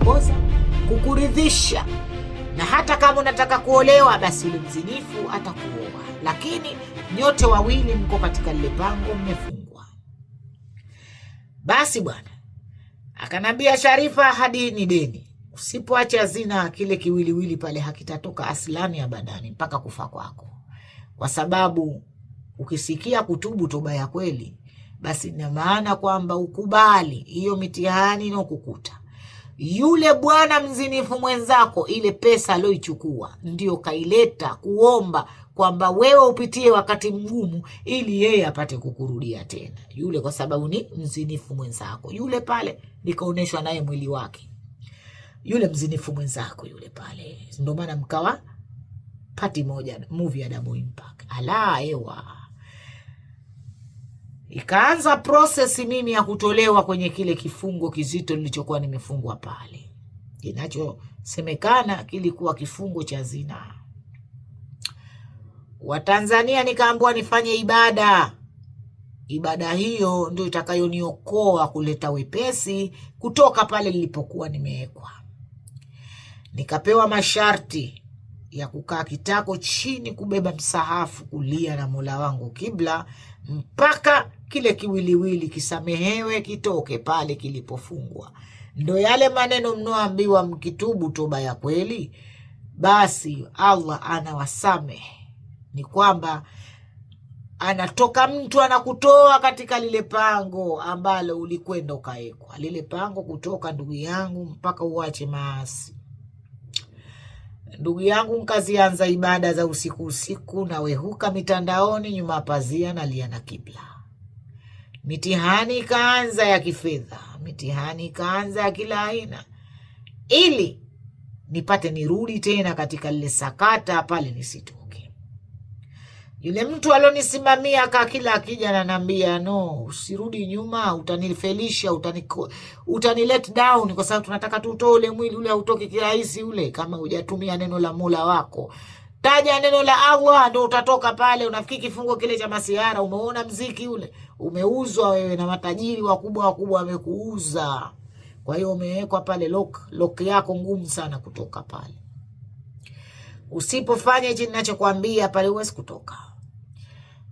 kukutongoza, kukuridhisha. Na hata kama unataka kuolewa, basi yule mzinifu atakuoa, lakini nyote wawili mko katika lile pango, mmefungwa. Basi bwana akanambia Sharifa, hadi ni deni. Usipoacha zina, kile kiwiliwili pale hakitatoka aslani ya badani mpaka kufa kwako. Kwa sababu ukisikia kutubu toba ya kweli, basi ina maana kwamba ukubali hiyo mitihani inayokukuta. Yule bwana mzinifu mwenzako, ile pesa aliyoichukua ndio kaileta kuomba kwamba wewe upitie wakati mgumu ili yeye apate kukurudia tena yule, kwa sababu ni mzinifu mwenzako. Yule pale nikaoneshwa naye mwili wake, yule mzinifu mwenzako yule pale, ndio maana mkawa pati moja, movie ya Double Impact. Ala ewa, ikaanza process mimi ya kutolewa kwenye kile kifungo kizito nilichokuwa nimefungwa pale, kinachosemekana kilikuwa kifungo cha zina. Watanzania nikaambiwa nifanye ibada. Ibada hiyo ndio itakayoniokoa kuleta wepesi kutoka pale nilipokuwa nimewekwa. Nikapewa masharti ya kukaa kitako chini, kubeba msahafu, kulia na Mola wangu kibla, mpaka kile kiwiliwili kisamehewe, kitoke pale kilipofungwa. Ndo yale maneno mnoambiwa mkitubu toba ya kweli, basi Allah anawasamehe. Ni kwamba anatoka mtu anakutoa katika lile pango ambalo ulikwenda ukaekwa. Lile pango kutoka, ndugu yangu, mpaka uache maasi. Ndugu yangu, nkazianza ibada za usiku na wehuka mitandaoni, nyuma pazia nalia na kibla. Mitihani ikaanza ya kifedha, mitihani ikaanza ya kila aina, ili nipate nirudi tena katika lile sakata pale nisitoke. Yule mtu alonisimamia kila akija ananiambia, no, usirudi nyuma, utanifelisha, utani let down, kwa sababu tunataka tutoe ule mwili ule, hautoki kirahisi ule kama hujatumia neno la Mola wako. Taja neno la Allah ndio utatoka pale. Unafikiri kifungo kile cha masihara, umeona mziki ule, umeuzwa wewe na matajiri wakubwa wamekuuza. Kwa hiyo umewekwa pale, lock yako ngumu sana kutoka pale. Usipofanya hichi ninachokuambia pale, huwezi kutoka.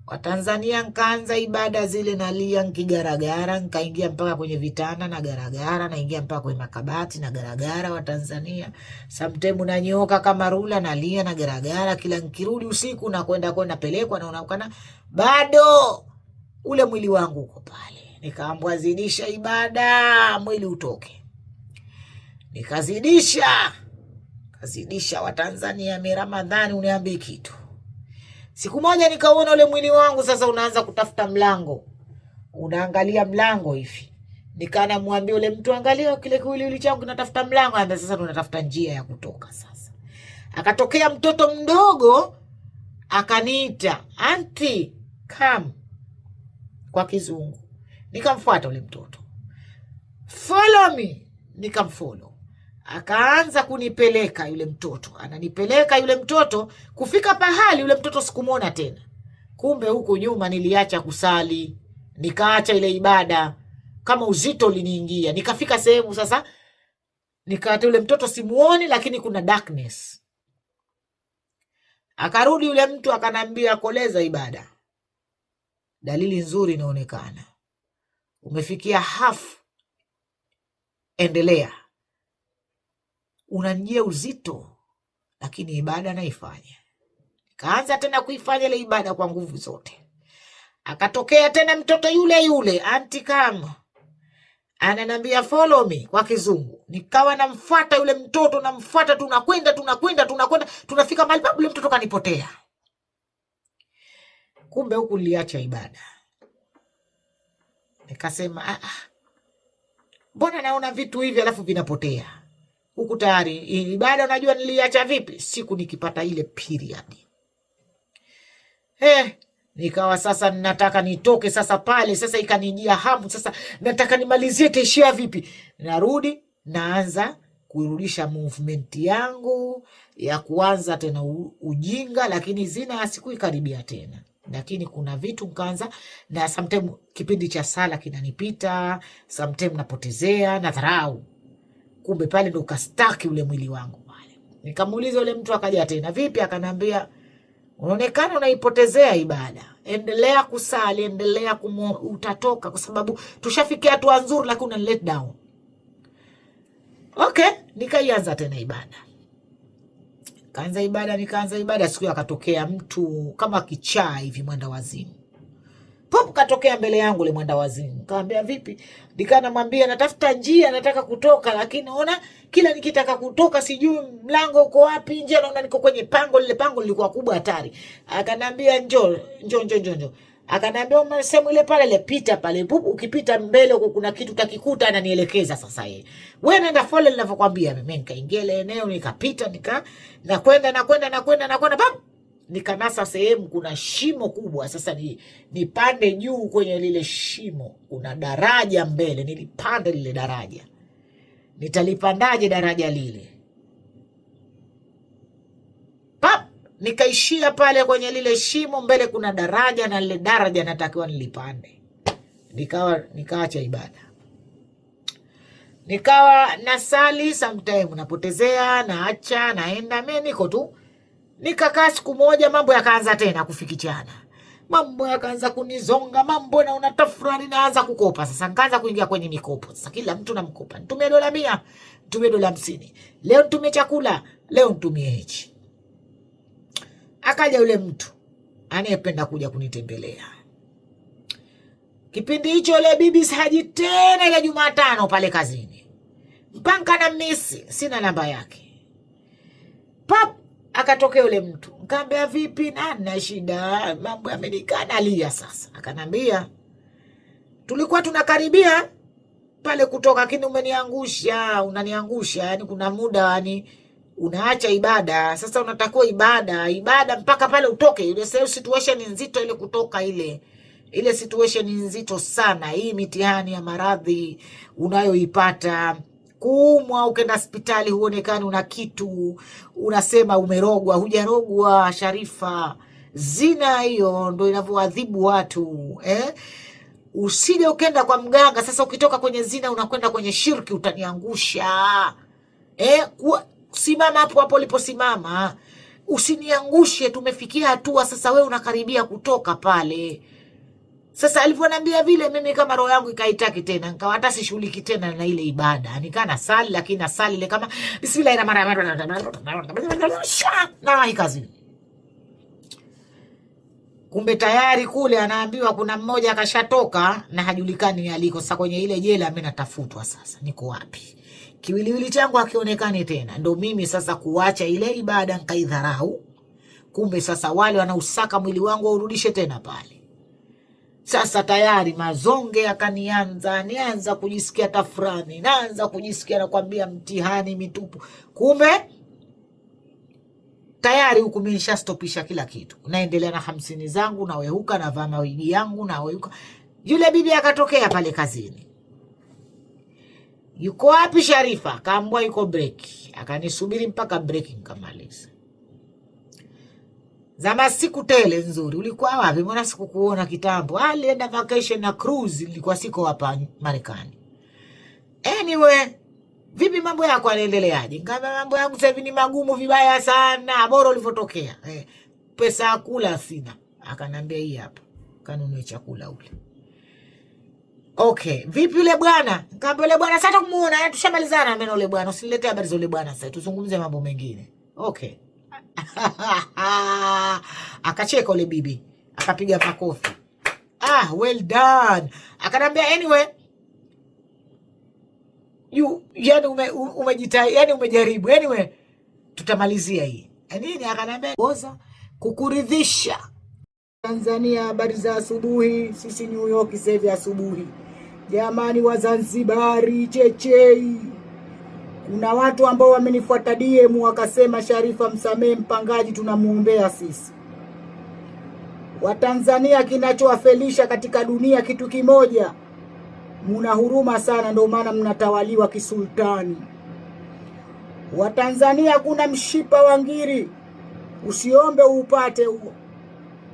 Watanzania nkaanza ibada zile, nalia nkigaragara, nkaingia mpaka kwenye vitanda na garagara, naingia mpaka kwenye makabati na garagara. Watanzania sometimes nanyoka kama rula, nalia na garagara. Kila nkirudi usiku na kwenda pelekwa na unaukana, bado ule mwili wangu uko pale. Nikaambwa zidisha ibada, mwili utoke. Nikazidisha Watanzania, Ramadhani uniambie kitu. Siku moja nikaona ule mwili wangu sasa unaanza kutafuta mlango. Unaangalia mlango hivi. Nikana muambia ule mtu, angalia kile kiwiliwili changu kinatafuta mlango. Amba sasa tunatafuta njia ya kutoka sasa. Akatokea mtoto mdogo akaniita, "Auntie, come." Kwa Kizungu. Nikamfuata ule mtoto. "Follow me." Nikamfollow. Akaanza kunipeleka yule mtoto. Ananipeleka yule mtoto, kufika pahali yule mtoto sikumuona tena. Kumbe huku nyuma niliacha kusali, nikaacha ile ibada, kama uzito uliniingia. Nikafika sehemu sasa, nikaacha yule mtoto simuoni, lakini kuna darkness. Akarudi yule mtu akanambia, "Koleza ibada. Dalili nzuri inaonekana. Umefikia half. Endelea. Unanjia uzito, lakini ibada naifanya." Kaanza tena kuifanya ile ibada kwa nguvu zote. Akatokea tena mtoto yule, "Auntie, come." Ananiambia, "Follow me," kwa Kizungu. Nikawa namfuata yule mtoto, namfuata, tunakwenda, tunafika mahali yule mtoto kanipotea. Kumbe huku niliacha ibada. Nikasema, mbona naona vitu hivi alafu vinapotea? Huku tayari ibada, unajua niliacha vipi? Siku nikipata ile period. Nikawa sasa nataka nitoke sasa pale, sasa ikanijia hamu, sasa nataka nimalizie teshia vipi? Narudi, naanza kurudisha movement yangu ya kuanza tena ujinga, lakini zina sikuikaribia tena. Lakini kuna vitu nkaanza, na sometimes kipindi cha sala kinanipita, sometimes napotezea na dharau. Kumbe pale ndo kastaki ule mwili wangu pale. Nikamuuliza ule mtu, akaja tena, vipi? Akanambia, unaonekana unaipotezea ibada. Endelea kusali, endelea utatoka, kwa sababu tushafikia hatua nzuri, lakini una let down. Okay, nikaianza tena ibada. Nikaanza ibada. Siku akatokea mtu kama kichaa hivi, mwenda wazimu. Pop, katokea mbele yangu ule mwenda wazimu. Nikamwambia vipi? Nikanamwambia natafuta njia, nataka kutoka, lakini naona kila nikitaka kutoka sijui mlango uko wapi, nje naona niko kwenye pango. Lile pango lilikuwa kubwa hatari. Akanambia njoo. Akanambia umesema ile pale ile pita pale. Pupu, ukipita mbele huko kuna kitu utakikuta, ananielekeza sasa yeye. Wewe nenda follow ninavyokuambia mimi. Nikaingia ile eneo, nikapita, nakwenda bam. Nikanasa sehemu kuna shimo kubwa. Sasa nipande juu kwenye lile shimo. Kuna daraja mbele, nilipanda lile daraja. Nitalipandaje daraja lile? Pap, nikaishia pale kwenye lile shimo, mbele kuna daraja na lile daraja natakiwa nilipande. Nikaacha ibada. Nikawa nasali, sometime napotezea, naacha, naenda, mimi niko tu. Nikakaa siku moja, mambo yakaanza tena kufikichana. Mambo yakaanza kunizonga, mambo na unatafurani, naanza kukopa. Sasa nikaanza kuingia kwenye mikopo. Sasa kila mtu namkopa. Nitumie dola 100, nitumie dola 50. Leo nitumie chakula, leo nitumie hichi. Akaja yule mtu anayependa kuja kunitembelea. Kipindi hicho ile bibi haji tena ile Jumatano pale kazini. Mpanka na misi, sina namba yake. Pap, akatokea yule mtu. Nikamwambia vipi, na shida, mambo yamenikana lia sasa. Akanambia tulikuwa tunakaribia pale kutoka, lakini unaniangusha, yani kuna muda yani unaacha ibada. Sasa unatakiwa ibada mpaka pale utoke. Ile situation nzito ile kutoka ile situation nzito sana. Hii mitihani ya maradhi unayoipata, kuumwa, ukenda hospitali huonekani una kitu, unasema umerogwa, hujarogwa Sharifa. Zina hiyo ndo inavyoadhibu watu, Usije ukenda kwa mganga. Sasa ukitoka kwenye zina unakwenda kwenye shirki, utaniangusha. Simama hapo uliposimama, usiniangushe. Tumefikia hatua sasa, wewe unakaribia kutoka pale. Sasa alivyoniambia vile, mimi kama roho yangu ikaitaki tena, nikawa hata sishughuliki tena na ile ibada. Nikana sali, lakini nasali ile kama bismillahirrahmanirrahim na kazi. Kumbe tayari kule anaambiwa kuna mmoja akashatoka na hajulikani aliko. Sasa kwenye ile jela mimi natafutwa, sasa niko wapi? Kiwiliwili changu hakionekani tena. Ndo mimi sasa kuacha ile ibada nikaidharau. Kumbe sasa wale wanausaka mwili wangu waurudishe tena pale. Sasa tayari mazonge nianza kujisikia tafrani, naanza kujisikia nakwambia mtihani mitupu. Kumbe tayari huku mimi nishastopisha kila kitu. Naendelea na 50 zangu, na wehuka na vaa mawigi yangu na wehuka. Yule bibi akatokea pale kazini. Yuko wapi Sharifa? Kaambwa yuko break. Akanisubiri mpaka break nikamaliza. Zama siku tele nzuri. Ulikuwa wapi? Mbona sikukuona kitambo? Alienda vacation na cruise, nilikuwa siko hapa Marekani. Anyway, vipi mambo yako yanaendeleaje? Ngamba mambo yangu sasa hivi ni magumu vibaya sana. Bora ulivyotokea. Pesa ya kula sina. Akanambia hii hapa. Kanunue chakula ule. Okay, vipi yule bwana? Ngamba yule bwana sasa kumuona, tushamalizana mimi na yule bwana. Usiniletee habari za yule bwana sasa. Tuzungumzie mambo mengine. Okay. Akacheka yule bibi, akapiga makofi. Well done. Akanambia anyway, yani yani umejaribu. Anyway, tutamalizia hii. Nini? Akanambia boza kukuridhisha. Tanzania, habari za asubuhi. Sisi New York sasa hivi asubuhi. Jamani wa Zanzibari, chechei. Kuna watu ambao wamenifuata DM wakasema Sharifa msamee mpangaji, tunamuombea sisi. Watanzania, kinachowafelisha katika dunia kitu kimoja, muna huruma sana, ndio maana mnatawaliwa kisultani. Watanzania, kuna mshipa wa ngiri, usiombe upate huo.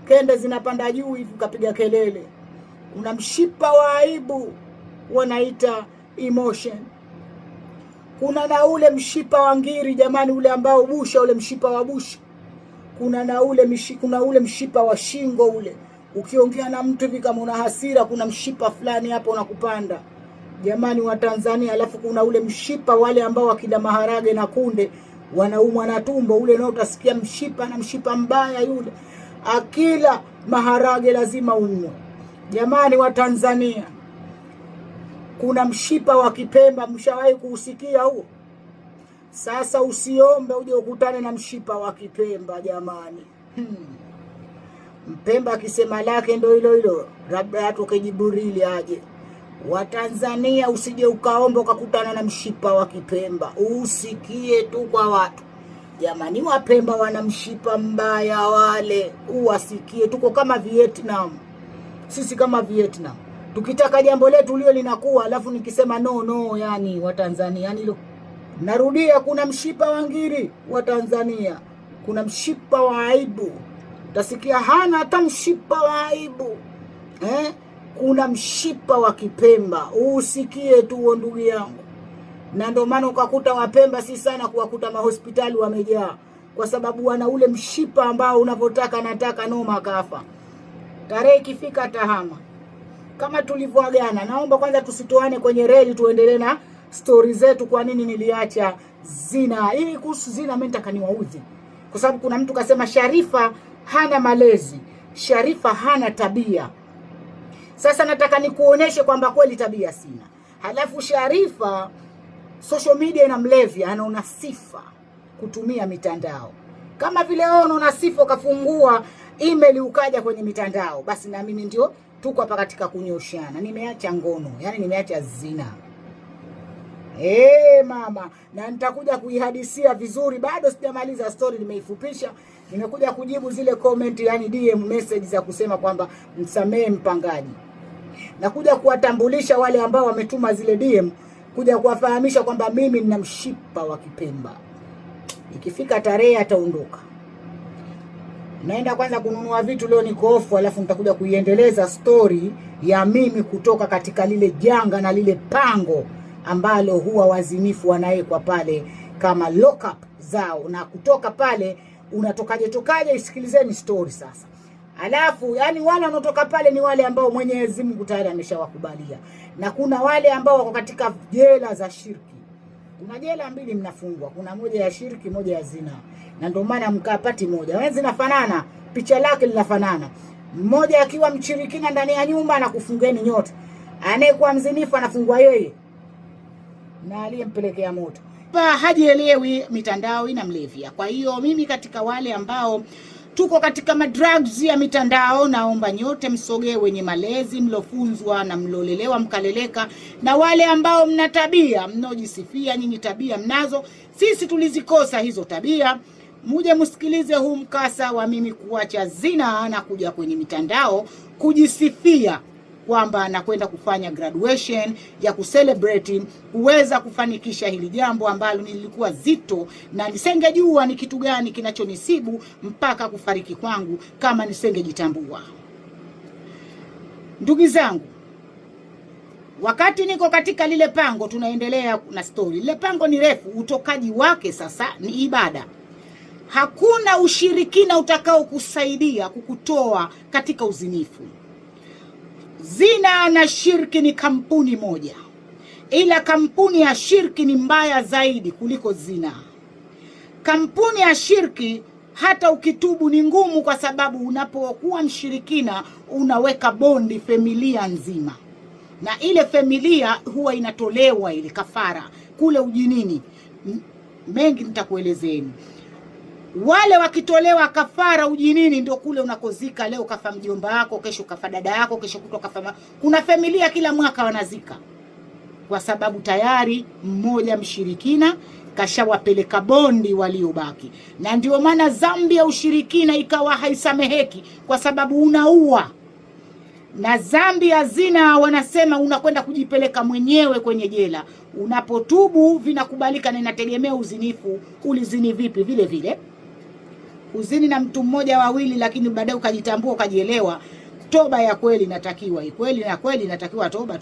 Kende zinapanda juu hivi ukapiga kelele. Kuna mshipa wa aibu wanaita emotion. Kuna na ule mshipa wa ngiri jamani, ule ambao busha, ule mshipa wa busha. Kuna ule mshipa wa shingo ule. Ukiongea na mtu hivi kama una hasira, kuna mshipa fulani hapo unakupanda. Jamani wa Tanzania. Alafu kuna ule mshipa wale ambao wakila maharage na kunde wanaumwa na tumbo, ule nao utasikia mshipa, na mshipa mbaya yule. Akila maharage lazima umwe. Jamani wa Tanzania. Kuna mshipa wa Kipemba, mshawahi kuusikia huo? Sasa usiombe uje ukutane na mshipa wa Kipemba jamani. Mpemba akisema lake ndo hilo hilo, labda atoke Jiburili aje. Wa Tanzania usije ukaomba ukakutana na mshipa wa Kipemba, usikie tu kwa watu. Jamani Wapemba wana mshipa mbaya wale, uwasikie. Tuko kama Vietnam. Sisi kama Vietnam. Tukitaka jambo letu lio linakuwa, alafu nikisema no yani wa Tanzania, yani narudia, kuna mshipa wa ngiri wa Tanzania, kuna mshipa wa aibu. Utasikia hana hata mshipa wa aibu. Kuna mshipa wa Kipemba, usikie tu ndugu yangu. Na ndio maana ukakuta Wapemba si sana kuwakuta mahospitali wamejaa, kwa sababu wana ule mshipa ambao unapotaka nataka noma kafa. Tarehe ikifika tahama. Kama tulivyoagana, naomba kwanza tusitoane kwenye reli, tuendelee na story zetu. Kwa nini niliacha zina? Hii kuhusu zina mimi nataka niwauze. Kwa sababu kuna mtu kasema Sharifa hana malezi, Sharifa hana tabia. Sasa nataka nikuoneshe kwamba kweli tabia sina. Halafu Sharifa social media inamlevya, anaona sifa kutumia mitandao. Kama vile wewe unaona sifa ukafungua email ukaja kwenye mitandao, basi na mimi ndio tuko hapa katika kunyoshana. Nimeacha ngono, yani nimeacha zina. Mama, na nitakuja kuihadisia vizuri, bado sijamaliza story, nimeifupisha. Nimekuja kujibu zile comment, yani DM message za kusema kwamba msamee mpangaji. Nakuja kuwatambulisha wale ambao wametuma zile DM, kuja kuwafahamisha kwamba mimi nina mshipa wa Kipemba. Ikifika tarehe ataondoka. Naenda kwanza kununua vitu, leo niko off, alafu nitakuja kuiendeleza story ya mimi kutoka katika lile janga na lile pango ambalo huwa wazinifu wanawekwa pale kama lock up zao, na kutoka pale tokaje. Isikilizeni story sasa. Alafu yani wale wanaotoka pale ni wale ambao Mwenyezi Mungu tayari ameshawakubalia, na kuna wale ambao wako katika jela za shirki. Kuna jela mbili mnafungwa, kuna moja ya shirki, moja ya zina. Na ndio maana mkapati moja. Wewe zinafanana, picha lake linafanana. Mmoja akiwa mchirikina ndani ya nyumba na kufungeni nyote. Anayekuwa mzinifu anafungwa yeye na aliyempelekea moto. Hajielewi, mitandao inamlevya. Kwa hiyo mimi katika wale ambao tuko katika madrugs ya mitandao, naomba nyote msogee, wenye malezi, mlofunzwa na mlolelewa mkaleleka, na wale ambao mna tabia, mnojisifia nyinyi tabia mnazo, sisi tulizikosa hizo tabia. Muje msikilize huu mkasa wa mimi kuacha zina na kuja kwenye mitandao kujisifia kwamba nakwenda kufanya graduation ya kucelebrate kuweza kufanikisha hili jambo ambalo nilikuwa zito, na nisingejua ni kitu gani kinachonisibu mpaka kufariki kwangu kama nisingejitambua. Ndugu zangu, wakati niko katika lile pango, tunaendelea na story. Lile pango ni refu, utokaji wake sasa ni ibada. Hakuna ushirikina utakao kusaidia kukutoa katika uzinifu. Zina na shirki ni kampuni moja, ila kampuni ya shirki ni mbaya zaidi kuliko zina. Kampuni ya shirki hata ukitubu ni ngumu, kwa sababu unapokuwa mshirikina unaweka bondi familia nzima, na ile familia huwa inatolewa ile kafara kule ujinini. Mengi nitakuelezeni. Wale wakitolewa kafara ujinini ndio kule unakozika. Leo kafa mjomba wako, kesho kafa dada yako, kesho kutwa kafa. Kuna familia kila mwaka wanazika, kwa sababu tayari mmoja mshirikina kashawapeleka bondi waliobaki. Na ndio maana dhambi ya ushirikina ikawa haisameheki, kwa sababu unaua. Na dhambi ya zina wanasema unakwenda kujipeleka mwenyewe kwenye jela. Unapotubu vinakubalika, na inategemea uzinifu ulizini vipi. Vile vile uzini na mtu mmoja wawili, lakini baadaye ukajitambua ukajielewa, toba ya kweli inatakiwa. Kweli na kweli inatakiwa toba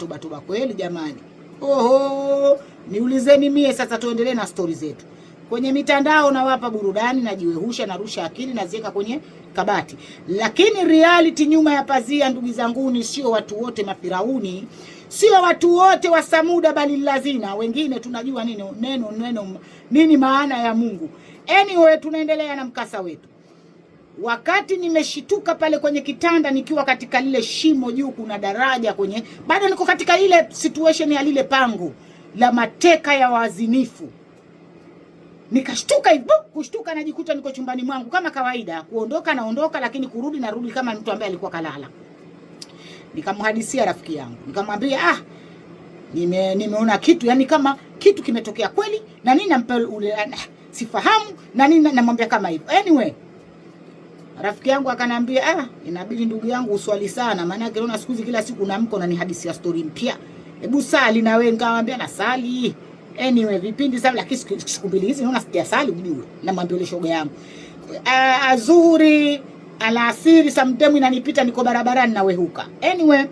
kweli jamani. Oho, niulizeni mie sasa, tuendelee na stori zetu. Kwenye mitandao nawapa burudani, najiwehusha, narusha akili, naziweka kwenye kabati. Lakini reality nyuma ya pazia, ndugu zanguni, sio watu wote mafirauni, sio watu wote wa Samuda bali lazina. Wengine tunajua nini maana ya Mungu. Anyway, tunaendelea na mkasa wetu. Wakati nimeshituka pale kwenye kitanda nikiwa katika lile shimo juu kuna daraja kwenye, bado niko katika ile situation ya lile pango la mateka ya wazinifu. Nikashtuka hivyo, kushtuka najikuta niko chumbani mwangu kama kawaida, kuondoka naondoka, lakini kurudi narudi kama mtu ambaye alikuwa kalala. Nikamhadisia rafiki yangu, nikamwambia nimeona kitu, yani kama kitu kimetokea kweli, na nini nampa ule sifahamu, na nini namwambia kama hivyo. Anyway, rafiki yangu akanambia inabidi ndugu yangu uswali sana, maana yake unaona siku hizi kila siku unaamka unanihadisia story mpya. Hebu sali na wewe. Nikamwambia na sali. Anyway, vipindi sana, lakini siku mbili hizi naona sijasali ujue. Namwambia ile shoga yangu. Azuri alasiri sometimes inanipita niko barabarani na wehuka. Anyway,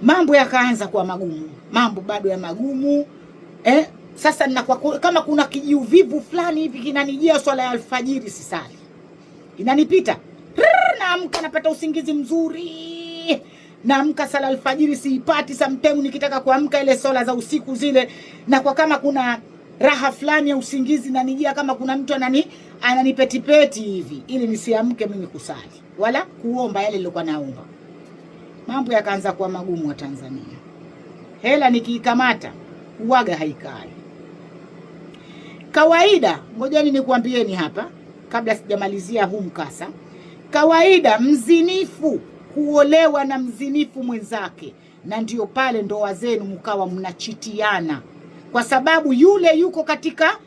mambo yakaanza kuwa magumu. Mambo bado ya magumu. Sasa ninakuwa kama kuna kijiuvivu fulani hivi kinanijia swala ya alfajiri sisali. Inanipita. Naamka napata usingizi mzuri. Naamka sala alfajiri siipati, sometimes nikitaka kuamka ile swala za usiku zile, na kwa kama kuna raha fulani ya usingizi na nijia kama kuna mtu ananipetipeti hivi ili nisiamke mimi kusali wala kuomba yale nilikuwa naomba. Mambo yakaanza kuwa magumu wa Tanzania. Hela nikiikamata uwaga haikai. Kawaida, ngojeni nikuambieni hapa kabla sijamalizia huu mkasa. Kawaida mzinifu kuolewa na mzinifu mwenzake, na ndio pale ndoa zenu mkawa mnachitiana, kwa sababu yule yuko katika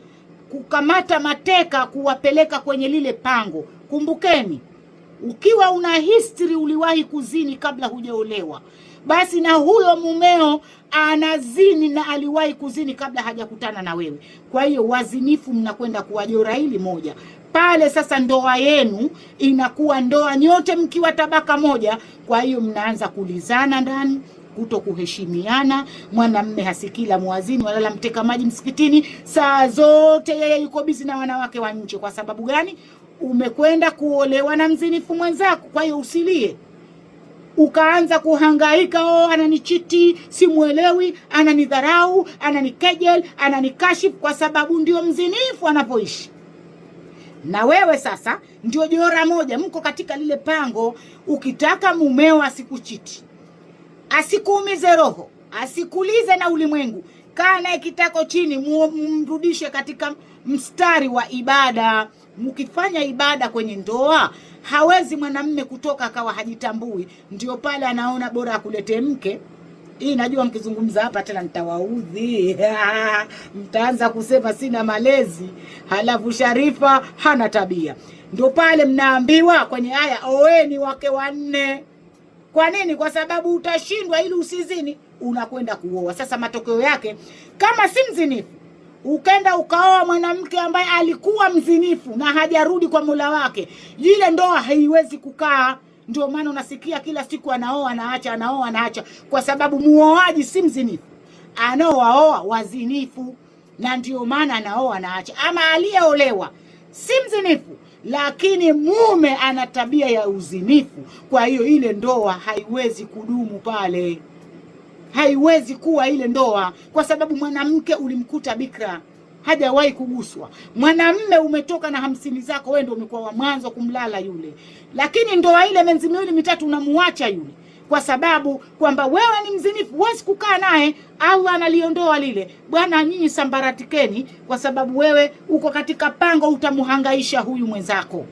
kukamata mateka kuwapeleka kwenye lile pango. Kumbukeni, ukiwa una history uliwahi kuzini kabla hujaolewa, basi na huyo mumeo anazini na aliwahi kuzini kabla hajakutana na wewe. Kwa hiyo wazinifu mnakwenda kuwajora hili moja. Pale sasa ndoa yenu inakuwa ndoa nyote mkiwa tabaka moja. Kwa hiyo mnaanza kulizana ndani, kuto kuheshimiana. Mwanamume hasikila muazini wala mteka maji msikitini, saa zote yeye yuko busy na wanawake wa nje. Kwa sababu gani? Umekwenda kuolewa na mzinifu mwenzako. Kwa hiyo usilie ukaanza kuhangaika, ananichiti, simuelewi, ananidharau, ananikejel, ananikashifu, kwa sababu ndio mzinifu anapoishi. Na wewe sasa ndio jora moja, mko katika lile pango. Ukitaka mumeo asikuchiti, asikuumize roho, asikulize na ulimwengu, kaa naye kitako chini, mrudishe katika mstari wa ibada. Mkifanya ibada kwenye ndoa, hawezi mwanamume kutoka akawa hajitambui. Ndio pale anaona bora akulete mke. Hii najua mkizungumza hapa tena nitawaudhi. Mtaanza kusema sina malezi, halafu Sharifa hana tabia. Ndio pale mnaambiwa kwenye aya, oeni wake wanne. Kwa nini? Kwa sababu utashindwa ili usizini, unakwenda kuoa. Sasa matokeo yake, kama si mzinifu, ukenda ukaoa mwanamke ambaye alikuwa mzinifu na hajarudi kwa Mola wake, ile ndoa haiwezi kukaa. Ndio maana unasikia kila siku anaoa anaacha, anaoa anaacha, kwa sababu muoaji si mzinifu, anaoaoa wazinifu, na ndio maana anaoa anaacha. Ama aliyeolewa si mzinifu, lakini mume ana tabia ya uzinifu, kwa hiyo ile ndoa haiwezi kudumu pale, haiwezi kuwa ile ndoa, kwa sababu mwanamke ulimkuta bikra, hajawahi kuguswa. Mwanamume umetoka na 50 zako, wewe ndio umekuwa wa mwanzo kumlala yule, lakini ndoa ile miezi 2-3 unamuacha yule, kwa sababu kwamba wewe ni mzinifu, huwezi kukaa naye. Allah analiondoa lile, bwana nyinyi sambaratikeni, kwa sababu wewe uko katika pango, utamuhangaisha huyu mwenzako.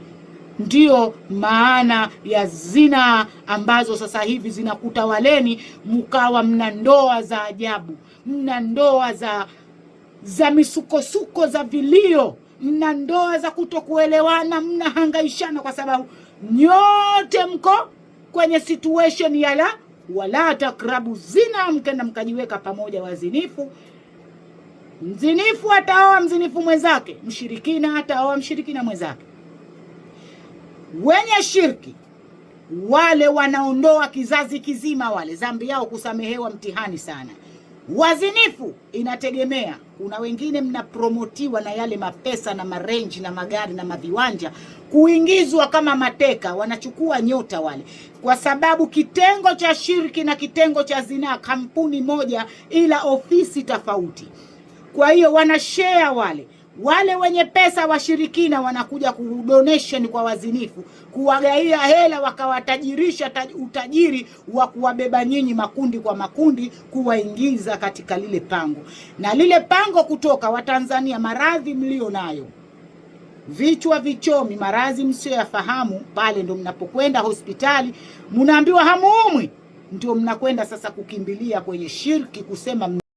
Ndio maana ya zina ambazo sasa hivi zinakutawaleni, mkawa mna ndoa za ajabu, mna ndoa za misukosuko, za vilio, mna ndoa za kutokuelewana, mnahangaishana, kwa sababu nyote mko kwenye situation ya wala takrabu zina, mkenda mkajiweka pamoja wazinifu. Mzinifu ataoa mzinifu mwenzake, mshirikina ataoa mshirikina mwenzake. Wenye shirki wale wanaondoa kizazi kizima, wale dhambi yao kusamehewa mtihani sana. Wazinifu inategemea, kuna wengine mnapromotiwa na yale mapesa na marenji na magari na maviwanja, kuingizwa kama mateka, wanachukua nyota wale, kwa sababu kitengo cha shirki na kitengo cha zinaa kampuni moja ila ofisi tofauti. Kwa hiyo wanashare wale wenye pesa washirikina wanakuja kudonation kwa wazinifu, kuwagaia hela, wakawatajirisha utajiri wa kuwabeba nyinyi makundi kwa makundi, kuwaingiza katika lile pango. Na lile pango kutoka Watanzania, maradhi mlio nayo, vichwa vichomi, maradhi msioyafahamu, pale ndo mnapokwenda hospitali mnaambiwa hamuumwi, ndio mnakwenda sasa kukimbilia kwenye shirki kusema